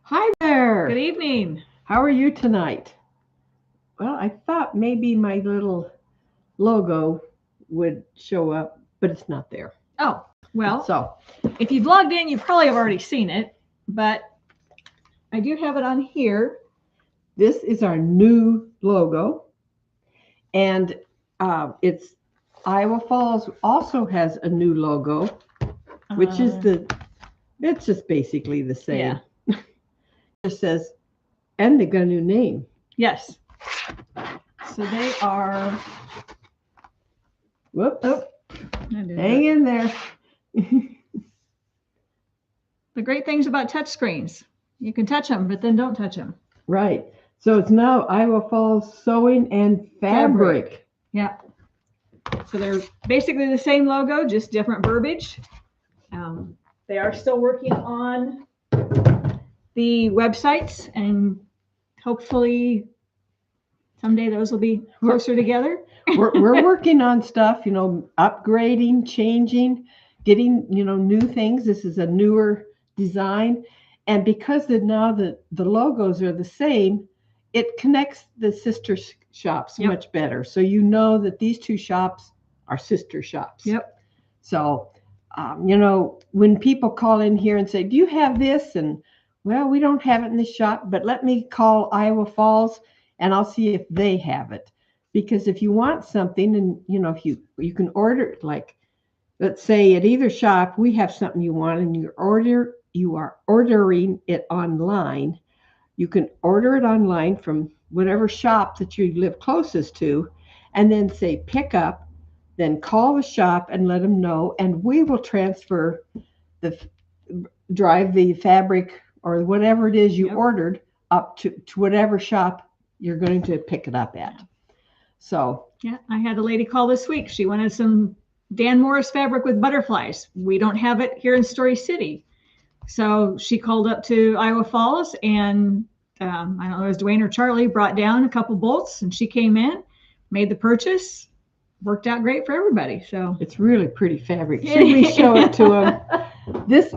Hi Good there. evening. How are you tonight? Well, I thought maybe my little logo would show up, but it's not there. Oh, well, So, if you've logged in, you probably have already seen it, but I do have it on here. this is our new logo, and it's Iowa Falls also has a new logo, which is Uh, it's just basically the same. Yeah. It just says, and they got a new name. Yes. So they are. Whoops. Oh, Hang in there. the great things about touch screens. You can touch them, but then don't touch them. Right. So it's now Iowa Falls Sewing and Fabric. Yeah. So they're basically the same logo, just different verbiage. They are still working on the websites, and hopefully someday those will be closer together. We're working on stuff, upgrading, changing, getting, new things. This is a newer design. And because now the logos are the same, it connects the sister shops Yep. much better. So you know that these two shops are sister shops. Yep. So, when people call in here and say, do you have this? And, well, we don't have it in this shop, but let me call Iowa Falls and I'll see if they have it. Because if you want something and, if you can order it, like, let's say at either shop, we have something you want and you are ordering it online. You can order it online from whatever shop that you live closest to and then say pick up, then call the shop and let them know, and we will transfer the drive the fabric or whatever it is you Yep. ordered up to whatever shop you're going to pick it up at. So Yeah, I had a lady call this week. She wanted some Dan Morris fabric with butterflies. We don't have it here in Story City. So she called up to Iowa Falls, and I don't know, it was Dwayne or Charlie, brought down a couple bolts, and she came in, made the purchase. Worked out great for everybody. So it's really pretty fabric. Should we show it to them? This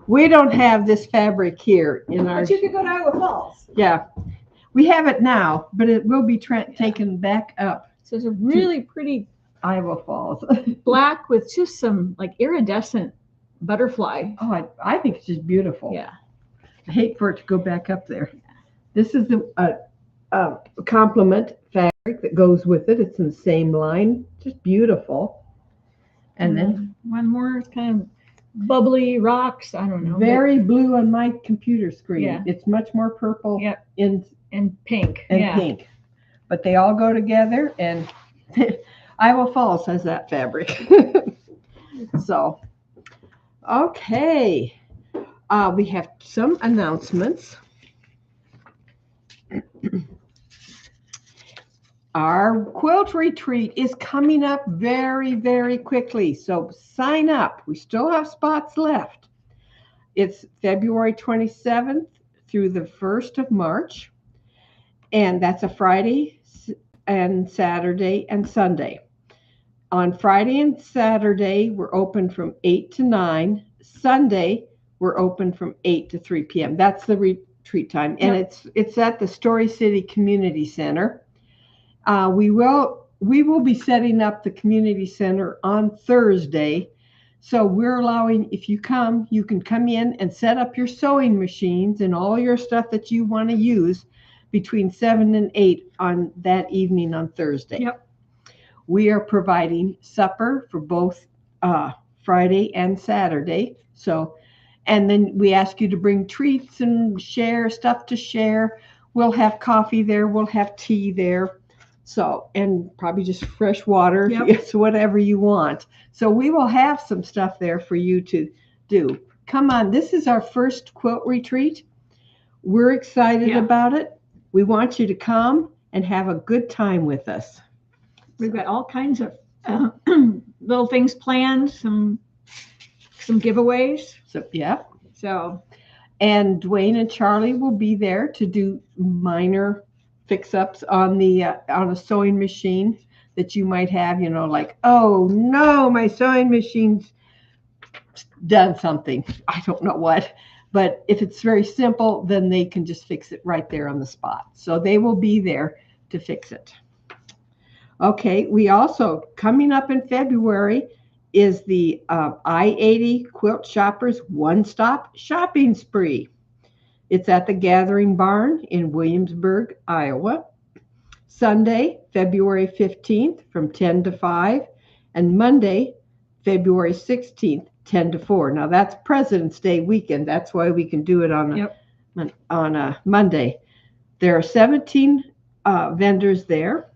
we don't have this fabric here in our. But you could go to Iowa Falls. Yeah, we have it now, but it will be taken back up. So it's a really pretty Iowa Falls. black with just some like iridescent butterfly. Oh, I think it's just beautiful. Yeah. I hate for it to go back up there. This is the complement fabric that goes with it. It's in the same line, just beautiful. And then one more kind of bubbly rocks. I don't know. Very blue on my computer screen. Yeah. It's much more purple. Yep. And pink. Pink. But they all go together, and Iowa Falls has that fabric. So, okay. We have some announcements. Our quilt retreat is coming up very, very quickly. So sign up. We still have spots left. It's February 27th through the 1st of March. And that's a Friday and Saturday and Sunday. On Friday and Saturday, we're open from 8 to 9. Sunday, we're open from 8 to 3 p.m. That's the retreat time. And it's at the Story City Community Center. We will be setting up the community center on Thursday. So we're allowing, if you come, you can come in and set up your sewing machines and all your stuff that you want to use between 7 and 8 on that evening on Thursday. Yep. We are providing supper for both Friday and Saturday. So, and then we ask you to bring treats and share stuff to share. We'll have coffee there. We'll have tea there. So, and probably just fresh water. Yep. It's whatever you want. So we will have some stuff there for you to do. Come on. This is our first quilt retreat. We're excited about it. We want you to come and have a good time with us. We've got all kinds of little things planned, some giveaways. So, yeah. So, and Dwayne and Charlie will be there to do minor fix-ups on a sewing machine that you might have, like, oh no, my sewing machine's done something. I don't know what, But if it's very simple, then they can just fix it right there on the spot. So they will be there to fix it. Okay, we also, coming up in February, is the I-80 Quilt Shoppers One-Stop Shopping Spree. It's at the Gathering Barn in Williamsburg, Iowa. Sunday, February 15th from 10 to 5, and Monday, February 16th, 10 to 4. Now that's President's Day weekend. That's why we can do it on a Monday. There are 17 vendors there,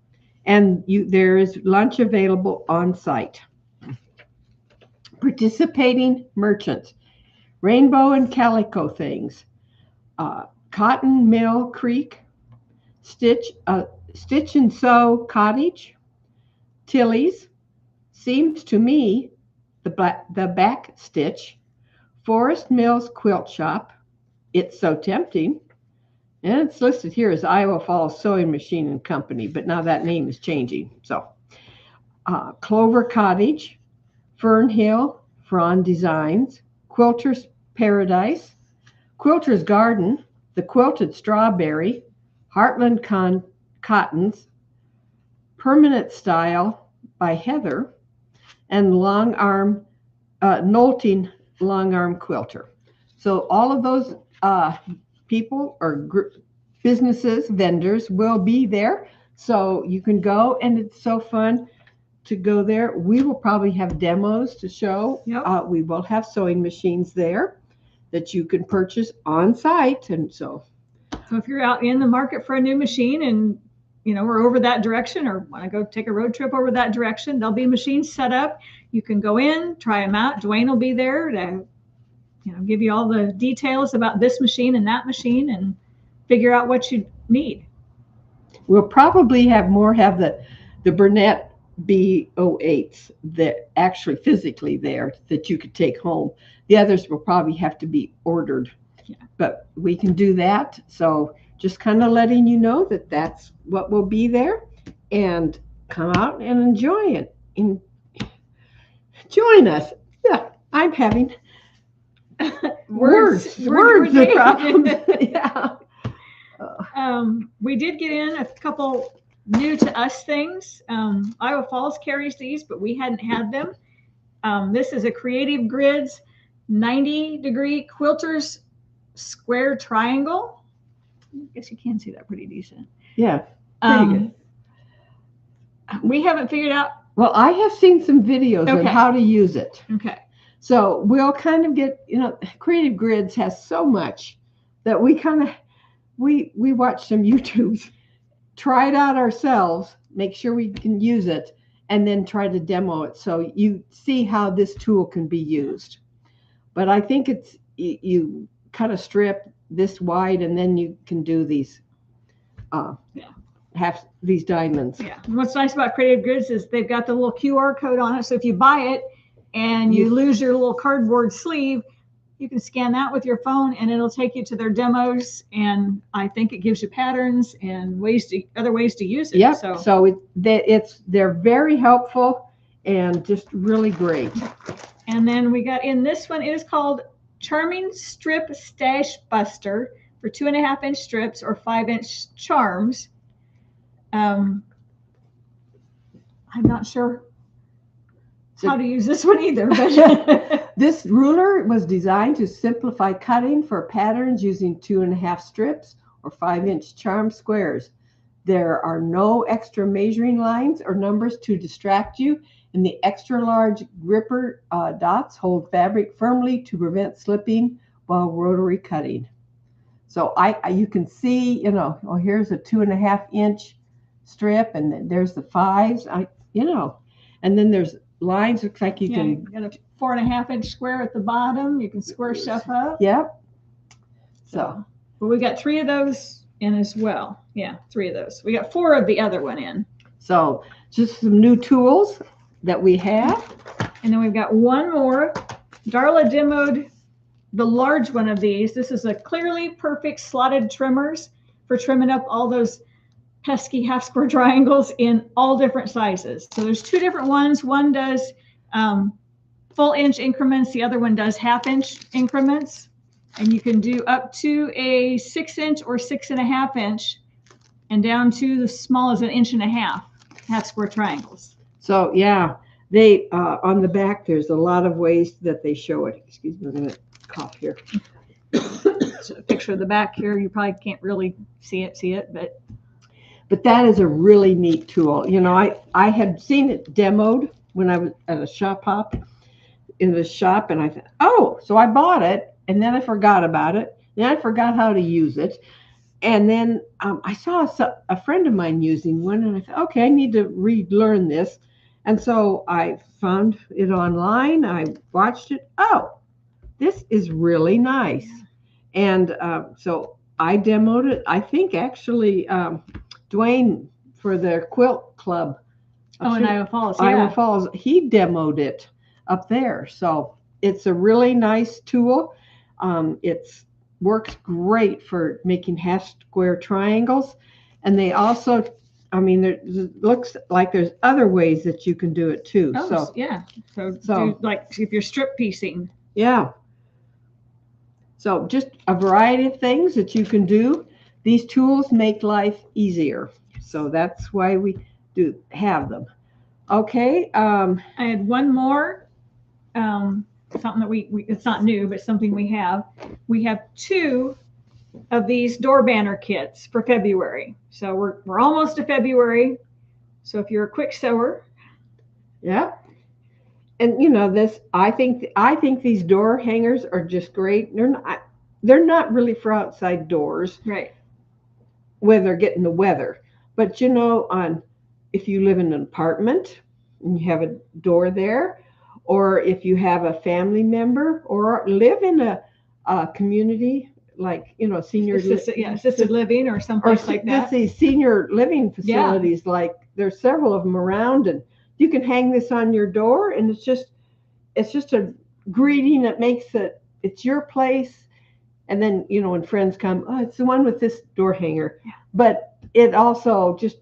and there is lunch available on site. Participating merchants: Rainbow and Calico Things, Cotton Mill Creek, Stitch and Sew Cottage, Tilly's, Seems to Me, the Back Stitch, Forest Mills Quilt Shop, It's So Tempting, and it's listed here as Iowa Falls Sewing Machine and Company, but now that name is changing. So, Clover Cottage, Fern Hill, Fron Designs, Quilter's Paradise, Quilter's Garden, The Quilted Strawberry, Heartland Cottons, Permanent Style by Heather, and Nolting Long Arm Quilter. So all of those people or businesses, vendors will be there. So you can go, and it's so fun to go there. We will probably have demos to show. Yep. We will have sewing machines there that you can purchase on site. And so if you're out in the market for a new machine and we're over that direction or want to go take a road trip over that direction, there'll be machines set up. You can go in, try them out. Dwayne will be there to give you all the details about this machine and that machine and figure out what you need. We'll probably have the Burnett B08s that actually physically there that you could take home. The others will probably have to be ordered. Yeah. But we can do that. So just kind of letting you know that that's what will be there, and come out and enjoy it. Join us. Yeah, I'm having words the problem. Yeah. We did get in a couple new to us things. Iowa Falls carries these, but we hadn't had them. This is a Creative Grids 90-degree quilters square triangle. I guess you can see that pretty decent. Yeah, pretty good. We haven't figured out. Well, I have seen some videos on how to use it. Okay. So we'll kind of get, Creative Grids has so much that we watch some YouTubes, try it out ourselves, make sure we can use it, and then try to demo it so you see how this tool can be used. But I think it's, you cut a strip this wide, and then you can do these have these diamonds. Yeah. And what's nice about Creative Grids is they've got the little QR code on it. So if you buy it and you lose your little cardboard sleeve, you can scan that with your phone and it'll take you to their demos. And I think it gives you patterns and other ways to use it. Yeah. So they're very helpful and just really great. And then we got in this one. It is called Charming Strip Stash Buster for 2.5-inch strips or 5-inch charms. I'm not sure how to use this one either. But this ruler was designed to simplify cutting for patterns using 2.5 strips or 5-inch charm squares. There are no extra measuring lines or numbers to distract you, and the extra large gripper dots hold fabric firmly to prevent slipping while rotary cutting. So you can see, here's a 2.5-inch strip, and then there's the 5s, and then there's lines. Looks like you can got a 4.5-inch square at the bottom. You can square stuff up. Yep. But we got 3 of those in as well. Yeah, 3 of those. We got 4 of the other one in. So just some new tools that we have. And then we've got one more. Darla demoed the large one of these. This is a Clearly Perfect slotted trimmers for trimming up all those pesky half square triangles in all different sizes. So there's 2 different ones. One does full inch increments. The other one does 1/2-inch increments. And you can do up to a 6-inch or 6.5 inch, and down to the small as 1.5 half square triangles. So yeah, they on the back there's a lot of ways that they show it. Excuse me, I'm gonna cough here. So a picture of the back here, you probably can't really see it, but that is a really neat tool. You know, I had seen it demoed when I was at a shop hop in the shop, and I thought, oh, so I bought it, and then I forgot about it. Then I forgot how to use it. And then I saw a friend of mine using one, and I thought, okay, I need to relearn this. And so I found it online. I watched it. Oh, this is really nice. And so I demoed it. I think actually Dwayne for the quilt club. in Iowa Falls. Iowa Falls, he demoed it up there. So it's a really nice tool. It's works great for making half square triangles, and they also, I mean, there looks like there's other ways that you can do it too. Oh, so yeah. So like if you're strip piecing. Yeah. So just a variety of things that you can do. These tools make life easier. So that's why we do have them. Okay. I had one more. Something that we it's not new, but something we have. We have 2 of these door banner kits for February. So we're almost to February. So if you're a quick sewer. Yeah. And you know this, I think these door hangers are just great. They're not really for outside doors. Right. When they're getting the weather. But you know, if you live in an apartment and you have a door there, or if you have a family member or live in a community like, you know, assisted living or someplace like that. These senior living facilities, like there's several of them around, and you can hang this on your door, and it's just a greeting that makes it's your place. And then, you know, when friends come, oh, it's the one with this door hanger. Yeah. But it also just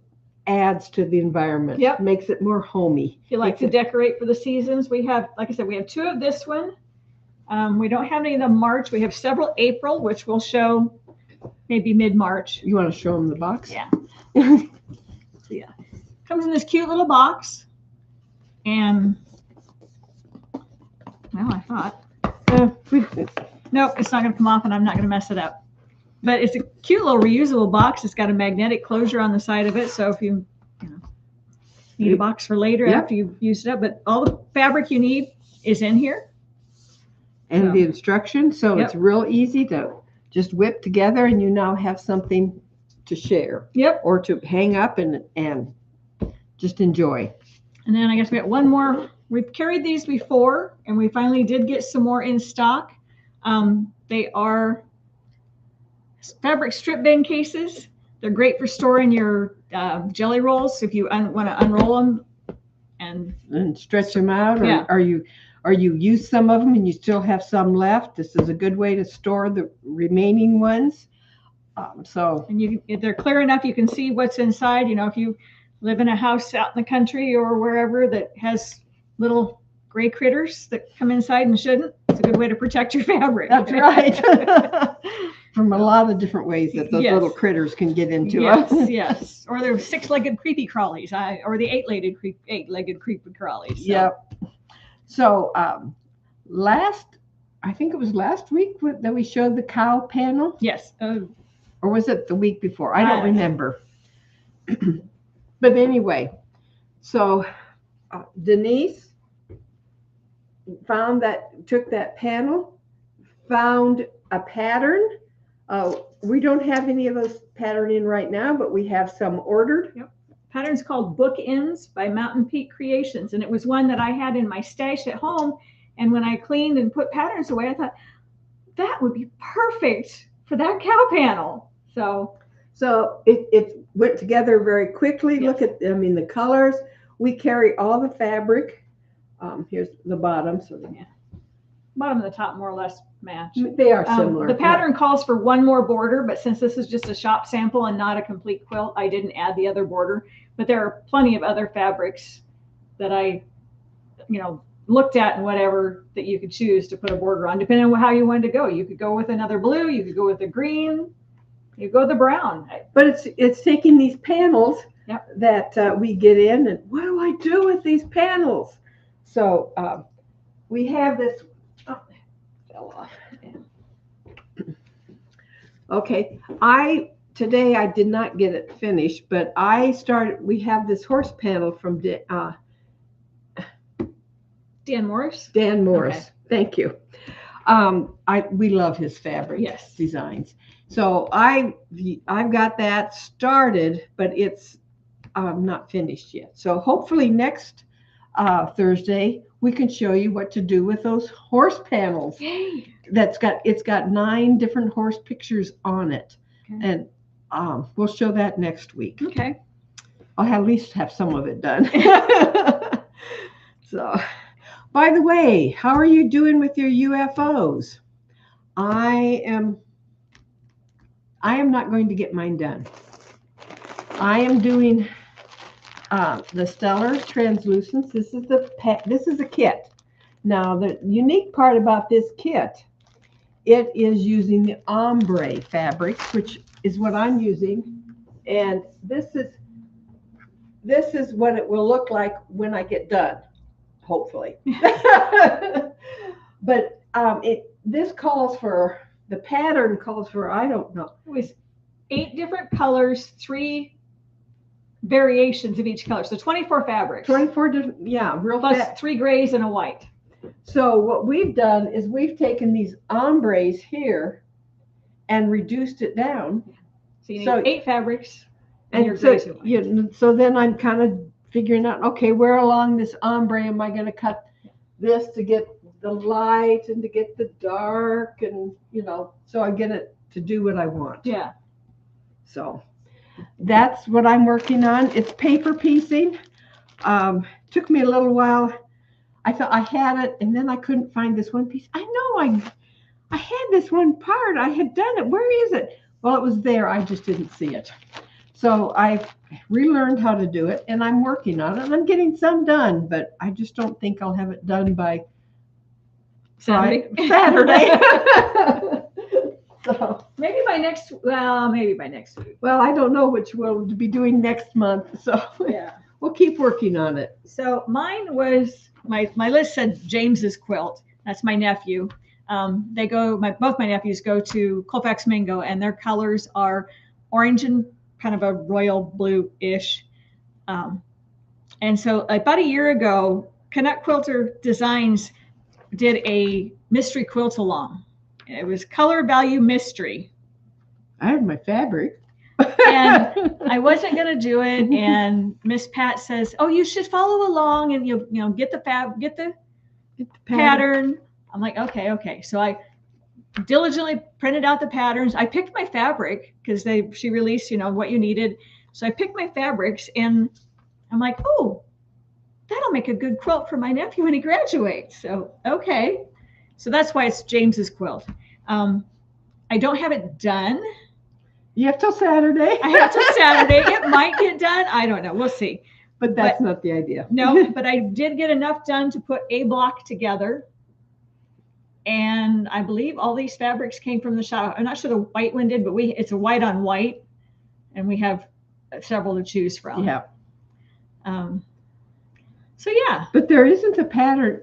adds to the environment. Yep. Makes it more homey. If you like to decorate for the seasons, we have, like I said, we have 2 of this one. We don't have any of the March. We have several April, which we'll show maybe mid-March. You want to show them the box? Yeah. So yeah. Comes in this cute little box. And, well, I thought. Nope, it's not going to come off, and I'm not going to mess it up. But it's a cute little reusable box. It's got a magnetic closure on the side of it. So if you need a box for later after you've used it up. But all the fabric you need is in here. And the instructions. So it's real easy to just whip together, and you now have something to share. Yep. Or to hang up and just enjoy. And then I guess we got one more. We've carried these before, and we finally did get some more in stock. They are fabric strip bin cases. They're great for storing your jelly rolls if you want to unroll them and stretch them out. Or you use some of them and you still have some left. This is a good way to store the remaining ones. And they're clear enough you can see what's inside. You know, if you live in a house out in the country or wherever that has little gray critters that come inside and shouldn't, it's a good way to protect your fabric. That's right. From a lot of different ways that those little critters can get into us. Yes. Or they're 6-legged creepy crawlies, or the 8-legged creepy crawlies. So. Yep. So I think it was last week that we showed the cow panel. Yes. Or was it the week before? I don't remember. But anyway, so Denise took that panel, found a pattern. We don't have any of those patterning right now, but we have some ordered. Yep. Pattern's called Bookends by Mountain Peak Creations. And it was one that I had in my stash at home. And when I cleaned and put patterns away, I thought that would be perfect for that cow panel. So it went together very quickly. Yes. Look at, the colors. We carry all the fabric. Here's the bottom. So bottom and the top more or less match. They are similar. The pattern calls for one more border, but since this is just a shop sample and not a complete quilt, I didn't add the other border. But there are plenty of other fabrics that I, looked at and whatever that you could choose to put a border on, depending on how you wanted to go. You could go with another blue, you could go with a green, you go with the brown. But it's taking these panels Yep. that we get in, and what do I do with these panels? So we have this. Oh, fell off. Okay, today I did not get it finished, but we have this horse panel from Dan Morris. Dan Morris. Okay. Thank you. We love his fabric designs. So I've got that started, but it's not finished yet. So hopefully next Thursday we can show you what to do with those horse panels. Yay. It's got 9 different horse pictures on it, Okay. and we'll show that next week. Okay. I'll at least have some of it done. So, by the way, how are you doing with your UFOs? I am not going to get mine done. I am doing the Stellar Translucence. This is a kit. Now, the unique part about this kit, it is using the ombre fabric, which is what I'm using, and this is what it will look like when I get done, hopefully. But this calls for, the pattern calls for, I don't know. It was 8 different colors, 3 variations of each color. So 24 fabrics. 24 different, yeah, real plus fat. 3 grays and a white. So what we've done is we've taken these ombres here and reduced it down. So you need 8 fabrics. And so then I'm kind of figuring out, okay, where along this ombre am I going to cut this to get the light and to get the dark, and so I get it to do what I want. Yeah. So that's what I'm working on. It's paper piecing. Took me a little while. I thought I had it, and then I couldn't find this one piece. I know I had this one part. I had done it. Where is it? Well, it was there. I just didn't see it. So I've relearned how to do it, and I'm working on it. And I'm getting some done, but I just don't think I'll have it done by Saturday. So maybe by next week. Well, I don't know which we'll be doing next month, so Yeah. We'll keep working on it. So mine was my list said James's quilt. That's my nephew. Both my nephews go to Colfax Mingo, and their colors are orange and kind of a royal blue-ish. And so about a year ago, Canuck Quilter Designs did a mystery quilt along. It was color value mystery. I have my fabric. And I wasn't going to do it. And Miss Pat says, "Oh, you should follow along and get the pattern." I'm like, okay. So I diligently printed out the patterns. I picked my fabric because she released, what you needed. So I picked my fabrics, and I'm like, oh, that'll make a good quilt for my nephew when he graduates. So, okay. So that's why it's James's quilt. I don't have it done. You have till Saturday. I have till Saturday. It might get done. I don't know. We'll see. But that's not the idea. No, but I did get enough done to put a block together. And I believe all these fabrics came from the shop. I'm not sure the white one did, but it's a white on white, and we have several to choose from. Yeah. So yeah. But there isn't a pattern.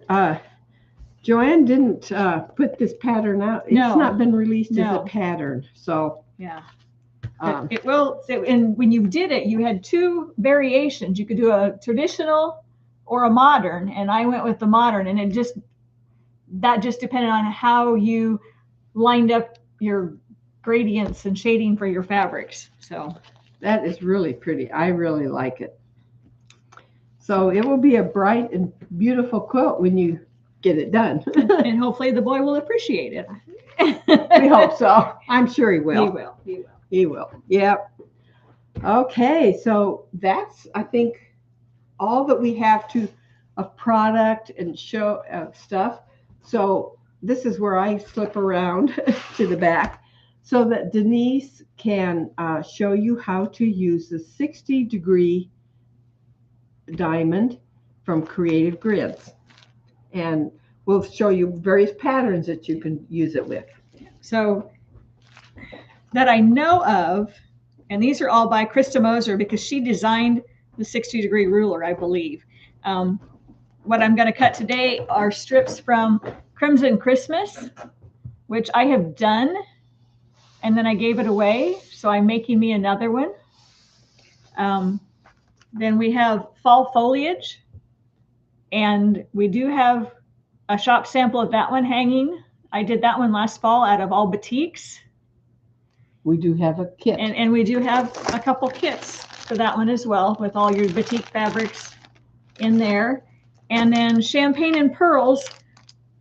Joanne didn't put this pattern out. It's not been released as a pattern. So yeah. It will. And when you did it, you had 2 variations. You could do a traditional or a modern, and I went with the modern, and that just depended on how you lined up your gradients and shading for your fabrics. So that is really pretty. I really like it. So it will be a bright and beautiful quilt when you get it done. And hopefully the boy will appreciate it. We hope so. I'm sure he will. He will. Yep. Okay. So that's, I think, all that we have of product and show stuff. So this is where I slip around to the back so that Denise can show you how to use the 60-degree diamond from Creative Grids. And we'll show you various patterns that you can use it with. So that I know of, and these are all by Krista Moser because she designed the 60-degree ruler, I believe. What I'm going to cut today are strips from Crimson Christmas, which I have done, and then I gave it away. So I'm making me another one. Then we have Fall Foliage, and we do have a shop sample of that one hanging. I did that one last fall out of all batiks. We do have a kit. And we do have a couple kits for that one as well, with all your batik fabrics in there. And then Champagne and Pearls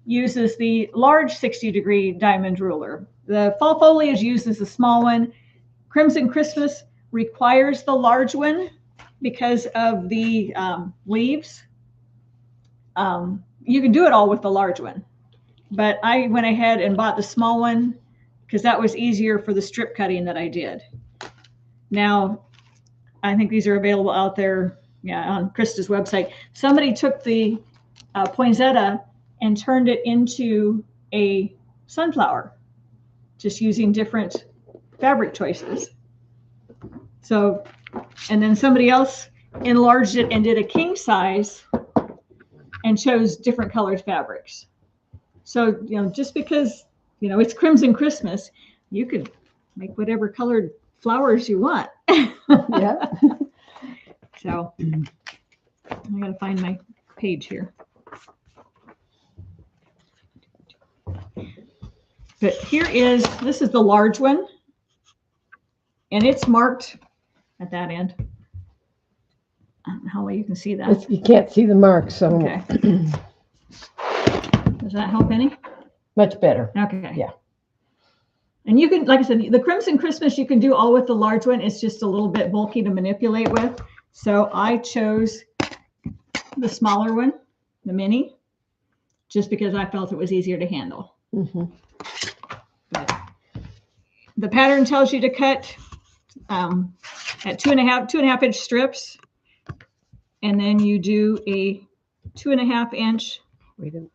uses the large 60-degree diamond ruler. The Fall Foliage uses the small one. Crimson Christmas requires the large one because of the leaves. You can do it all with the large one, but I went ahead and bought the small one because that was easier for the strip cutting that I did. Now, I think these are available out there, on Krista's website. Somebody took the poinsettia and turned it into a sunflower, just using different fabric choices. So, and then somebody else enlarged it and did a king size and chose different colored fabrics. So, just because, it's Crimson Christmas, you could make whatever colored flowers you want. Yeah. So I got to find my page here. But this is the large one, and it's marked at that end. I don't know how well you can see that. You can't see the marks, so. Okay. Does that help any? Much better. Okay. Yeah. And you can, like I said, the Crimson Christmas, you can do all with the large one. It's just a little bit bulky to manipulate with. So I chose the smaller one, the mini, just because I felt it was easier to handle. Mm-hmm. But the pattern tells you to cut at 2.5 inch strips. And then you do a 2.5 inch. Wait a minute.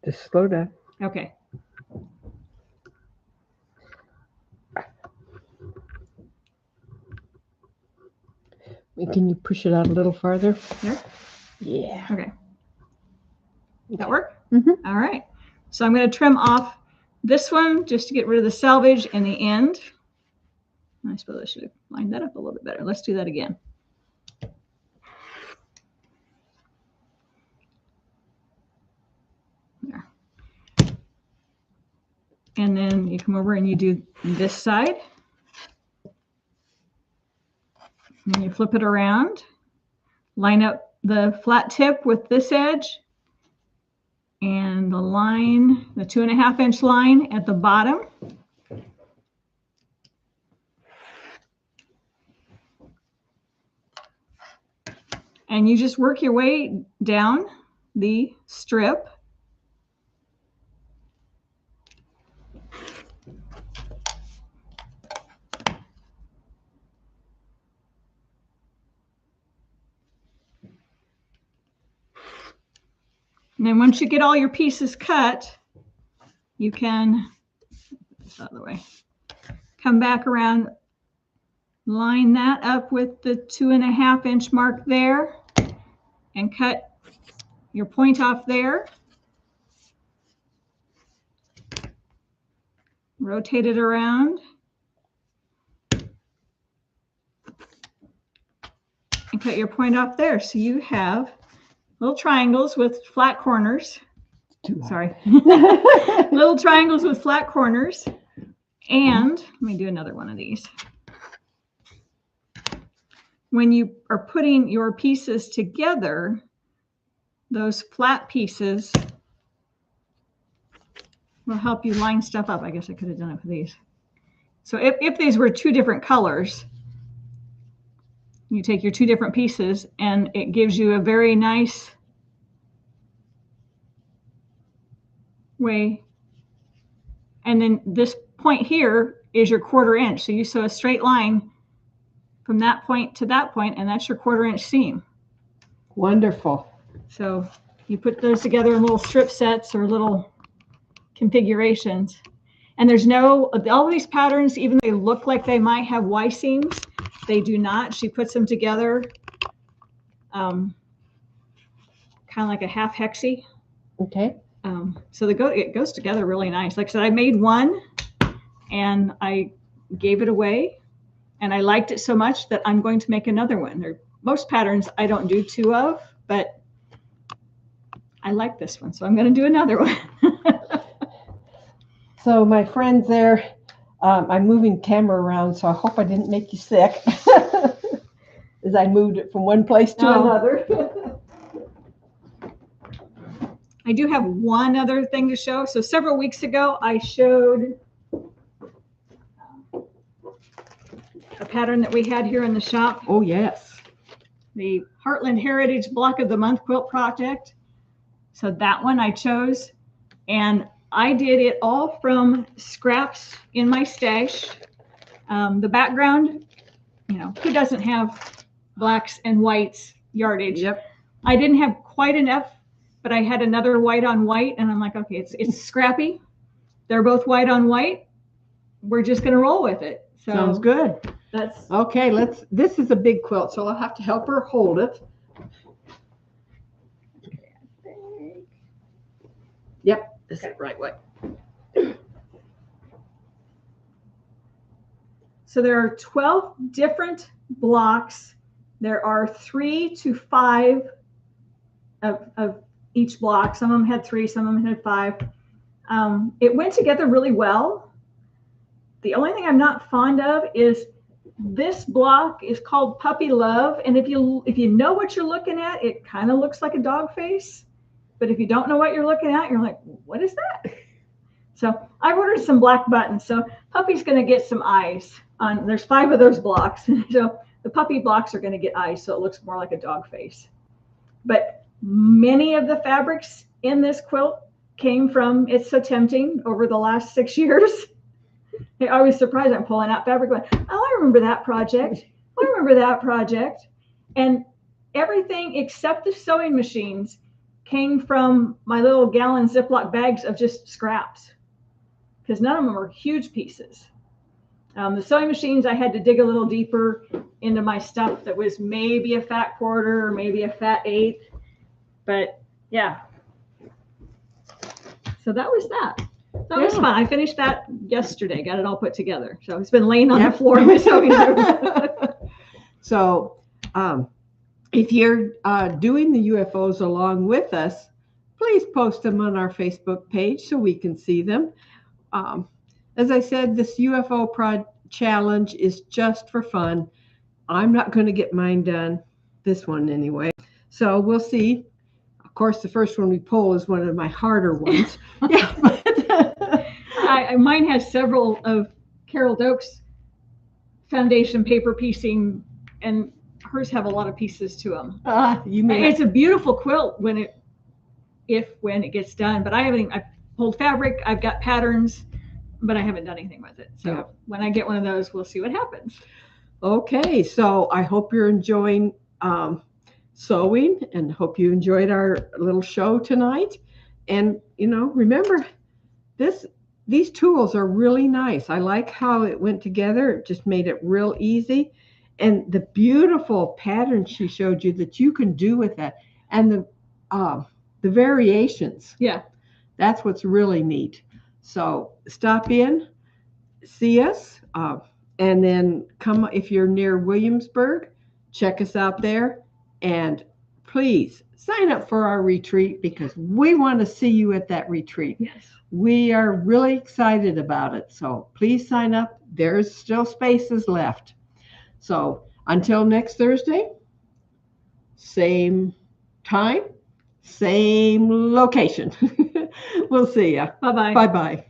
Just slow down. Okay. Can you push it out a little farther? There? Yeah. Okay. Does that work? Mm-hmm. All right. So I'm going to trim off this one just to get rid of the selvage in the end. I suppose I should have lined that up a little bit better. Let's do that again. There. And then you come over and you do this side. And you flip it around, line up the flat tip with this edge and the line, the 2.5 inch line at the bottom. And you just work your way down the strip. And then once you get all your pieces cut, you can, this out of the way, come back around, line that up with the 2.5 inch mark there, and cut your point off there. Rotate it around. And cut your point off there. So you have little triangles with flat corners. Sorry. Little triangles with flat corners. And let me do another one of these. When you are putting your pieces together, those flat pieces will help you line stuff up. I guess I could have done it for these. So if these were two different colors, you take your two different pieces and it gives you a very nice way. And then this point here is your 1/4 inch. So you sew a straight line from that point to that point, and that's your 1/4 inch seam. Wonderful. So You put those together in little strip sets or little configurations. And there's no, all these patterns, even though they look like they might have Y seams, they do not. She puts them together kind of like a half hexie. Okay. So it goes together really nice. Like I said, I made one and I gave it away, and I liked it so much that I'm going to make another one. Most patterns I don't do two of, but I like this one, so I'm going to do another one. So my friends there, I'm moving camera around, so I hope I didn't make you sick as I moved it from one place to another. I do have one other thing to show. So several weeks ago, I showed a pattern that we had here in the shop. Oh, yes. The Heartland Heritage Block of the Month Quilt Project. So that one I chose, and I did it all from scraps in my stash. The background, who doesn't have blacks and whites yardage? Yep. I didn't have quite enough, but I had another white on white, and I'm like, okay, it's scrappy. They're both white on white. We're just going to roll with it. So sounds good. That's okay. This is a big quilt, so I'll have to help her hold it. Yep, this is the right way. So there are 12 different blocks. There are 3 to 5 of each block. Some of them had 3, some of them had 5. It went together really well. The only thing I'm not fond of is this block is called Puppy Love. And if you know what you're looking at, it kind of looks like a dog face. But if you don't know what you're looking at, you're like, what is that? So I ordered some black buttons. So Puppy's going to get some eyes on. There's 5 of those blocks. So the puppy blocks are going to get eyes, so it looks more like a dog face. But many of the fabrics in this quilt came from It's So Tempting over the last 6 years. I was surprised. I'm pulling out fabric going, oh, I remember that project. I remember that project. And everything except the sewing machines came from my little gallon Ziploc bags of just scraps, because none of them were huge pieces. The sewing machines, I had to dig a little deeper into my stuff that was maybe a fat quarter or maybe a fat 1/8. But yeah. So that was that. That was fun. I finished that yesterday, got it all put together. So it's been laying on the floor in my sewing room. So if you're doing the UFOs along with us, please post them on our Facebook page so we can see them. As I said, this UFO challenge is just for fun. I'm not going to get mine done, this one anyway. So we'll see. Of course, the first one we pull is one of my harder ones. Yeah, mine has several of Carol Doak's foundation paper piecing, and hers have a lot of pieces to them. It's a beautiful quilt when it gets done. But I pulled fabric. I've got patterns, but I haven't done anything with it. So when I get one of those, we'll see what happens. Okay, so I hope you're enjoying sewing, and hope you enjoyed our little show tonight. And remember, these tools are really nice. I like how it went together. It just made it real easy. And the beautiful pattern she showed you that you can do with that, and the variations. Yeah, that's what's really neat. So stop in, see us, and then come if you're near Williamsburg, check us out there, and please sign up for our retreat, because we want to see you at that retreat. Yes, we are really excited about it. So please sign up. There's still spaces left. So until next Thursday, same time, same location. We'll see ya. Bye-bye. Bye-bye.